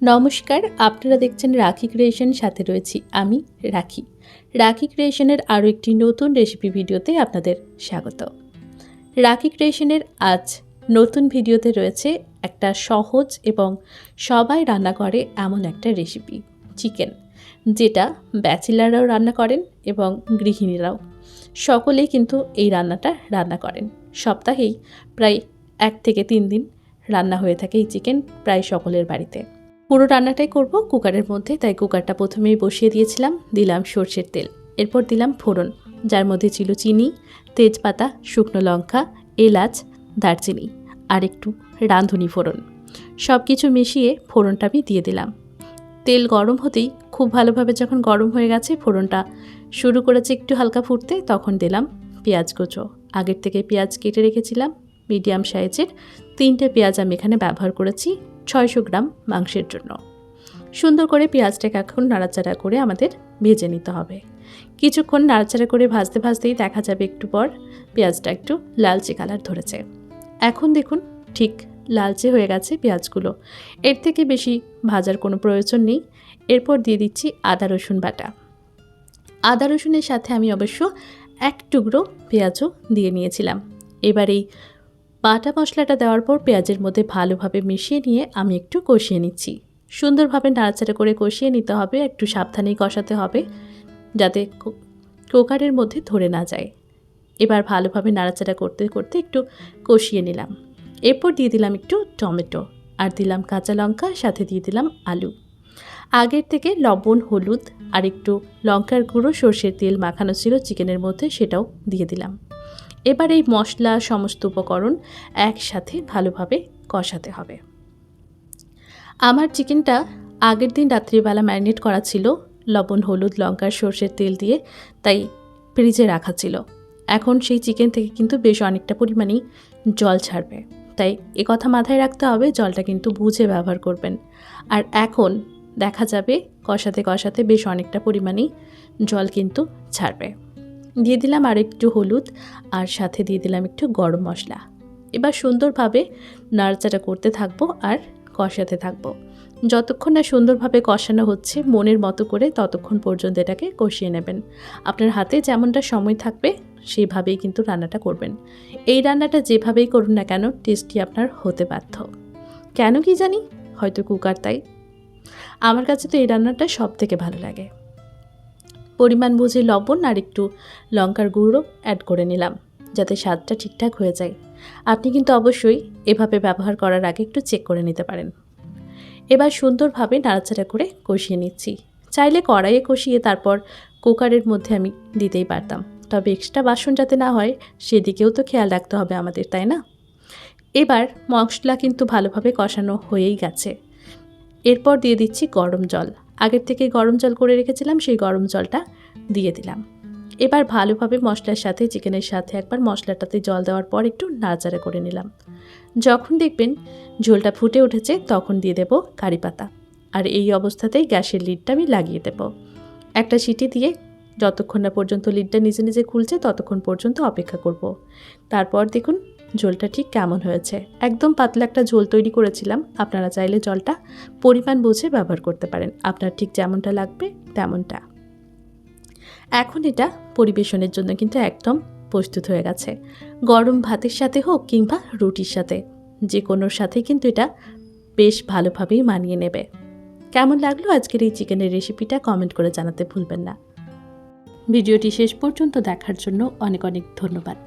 নমস্কার, আপনারা দেখছেন রাখি ক্রিয়েশন, সাথে রয়েছি আমি রাখি। রাখি ক্রিয়েশনের আরও একটি নতুন রেসিপি ভিডিওতে আপনাদের স্বাগত। রাখি ক্রিয়েশনের আজ নতুন ভিডিওতে রয়েছে একটা সহজ এবং সবাই রান্না করে এমন একটা রেসিপি, চিকেন, যেটা ব্যাচেলাররাও রান্না করেন এবং গৃহিণীরাও সকলেই কিন্তু এই রান্নাটা রান্না করেন। সপ্তাহেই প্রায় 1 থেকে 3 দিন রান্না হয়ে থাকে এই চিকেন প্রায় সকলের বাড়িতে। পুরো রান্নাটাই করব কুকারের মধ্যে, তাই কুকারটা প্রথমেই বসিয়ে দিয়েছিলাম। দিলাম সর্ষের তেল, এরপর দিলাম ফোড়ন, যার মধ্যে ছিল চিনি, তেজপাতা, শুকনো লঙ্কা, এলাচ, দারচিনি আর একটু রাঁধুনি ফোড়ন। সব কিছু মিশিয়ে ফোড়নটা আমি দিয়ে দিলাম। তেল গরম হতেই খুব ভালোভাবে যখন গরম হয়ে গেছে, ফোড়নটা শুরু করেছে একটু হালকা ফুটতে, তখন দিলাম পেঁয়াজ কুচো। আগের থেকে পেঁয়াজ কেটে রেখেছিলাম মিডিয়াম সাইজের 3টে পেঁয়াজ আমি এখানে ব্যবহার করেছি 600 গ্রাম মাংসের জন্য। সুন্দর করে পেঁয়াজটাকে এখন নাড়াচাড়া করে আমাদের ভেজে নিতে হবে। কিছুক্ষণ নাড়াচাড়া করে ভাজতে ভাজতেই দেখা যাবে একটু পর পেঁয়াজটা একটু লালচে কালার ধরেছে। এখন দেখুন ঠিক লালচে হয়ে গেছে পেঁয়াজগুলো, এর থেকে বেশি ভাজার কোনো প্রয়োজন নেই। এরপর দিয়ে দিচ্ছি আদা রসুন বাটা। আদা রসুনের সাথে আমি অবশ্য 1 টুকরো পেঁয়াজও দিয়ে নিয়েছিলাম। এবার এই বাটা মশলাটা দেওয়ার পর পেঁয়াজের মধ্যে ভালোভাবে মিশিয়ে নিয়ে আমি একটু কষিয়ে নিচ্ছি। সুন্দরভাবে নাড়াচাড়া করে কষিয়ে নিতে হবে, একটু সাবধানেই কষাতে হবে যাতে কুকারের মধ্যে ধরে না যায়। এবার ভালোভাবে নাড়াচাড়া করতে করতে একটু কষিয়ে নিলাম। এরপর দিয়ে দিলাম একটু টমেটো, আর দিলাম কাঁচা লঙ্কা, সাথে দিয়ে দিলাম আলু। আগের থেকে লবণ, হলুদ আর একটু লঙ্কার গুঁড়ো, সর্ষের তেল মাখানো ছিল চিকেনের মধ্যে, সেটাও দিয়ে দিলাম। এবার এই মশলা সমস্ত উপকরণ একসাথে ভালোভাবে কষাতে হবে। আমার চিকেনটা আগের দিন রাত্রিবেলা ম্যারিনেট করা ছিল লবণ, হলুদ, লঙ্কা, সর্ষের তেল দিয়ে, তাই ফ্রিজে রাখা ছিল। এখন সেই চিকেন থেকে কিন্তু বেশ অনেকটা পরিমাণেই জল ছাড়বে, তাই কথা মাথায় রাখতে হবে, জলটা কিন্তু বুঝে ব্যবহার করবেন। আর এখন দেখা যাবে কষাতে কষাতে বেশ অনেকটা পরিমাণেই জল কিন্তু ছাড়বে। দিয়ে দিলাম আর একটু হলুদ, আর সাথে দিয়ে দিলাম একটু গরম মশলা। এবার সুন্দরভাবে নাড়াচাড়া করতে থাকবো আর কষাতে থাকবো। যতক্ষণ না সুন্দরভাবে কষানো হচ্ছে মনের মতো করে, ততক্ষণ পর্যন্ত এটাকে কষিয়ে নেবেন। আপনার হাতে যেমনটা সময় থাকবে সেইভাবেই কিন্তু রান্নাটা করবেন। এই রান্নাটা যেভাবেই করুন না কেন টেস্টি আপনার হতে বাধ্য। কেন কি জানি, হয়তো কুকার তাই। আমার কাছে তো এই রান্নাটা সব থেকে ভালো লাগে। পরিমাণ বুঝে লবণ আর একটু লঙ্কার গুঁড়ো অ্যাড করে নিলাম, যাতে স্বাদটা ঠিকঠাক হয়ে যায়। আপনি কিন্তু অবশ্যই এভাবে ব্যবহার করার আগে একটু চেক করে নিতে পারেন। এবার সুন্দরভাবে নাড়াচাড়া করে কষিয়ে নিচ্ছি। চাইলে কড়াইয়ে কষিয়ে তারপর কুকারের মধ্যে আমি দিতেই পারতাম, তবে এক্সট্রা বাসন যাতে না হয় সেদিকেও তো খেয়াল রাখতে হবে আমাদের, তাই না? এবার মশলা কিন্তু ভালোভাবে কষানো হয়েই গেছে। এরপর দিয়ে দিচ্ছি গরম জল। আগের থেকে গরম জল করে রেখেছিলাম, সেই গরম জলটা দিয়ে দিলাম। এবার ভালোভাবে মশলার সাথে, চিকেনের সাথে একবার মশলাটাতে জল দেওয়ার পর একটু নাড়াচাড়া করে নিলাম। যখন দেখবেন ঝোলটা ফুটে উঠেছে তখন দিয়ে দেব কারি পাতা, আর এই অবস্থাতেই গ্যাসের লিডটা আমি লাগিয়ে দেব। একটা সিটি দিয়ে যতক্ষণ না পর্যন্ত লিডটা নিজে নিজে খুলছে ততক্ষণ পর্যন্ত অপেক্ষা করব। তারপর দেখুন ঝোলটা ঠিক কেমন হয়েছে। একদম পাতলা একটা ঝোল তৈরি করেছিলাম। আপনারা চাইলে জলটা পরিমাণ বুঝে ব্যবহার করতে পারেন, আপনার ঠিক যেমনটা লাগবে তেমনটা। এখন এটা পরিবেশনের জন্য কিন্তু একদম প্রস্তুত হয়ে গেছে। গরম ভাতের সাথে হোক কিংবা রুটির সাথে, যে কোনোর সাথেই কিন্তু এটা বেশ ভালোভাবেই মানিয়ে নেবে। কেমন লাগলো আজকের এই চিকেনের রেসিপিটা কমেন্ট করে জানাতে ভুলবেন না। ভিডিওটি শেষ পর্যন্ত দেখার জন্য অনেক অনেক ধন্যবাদ।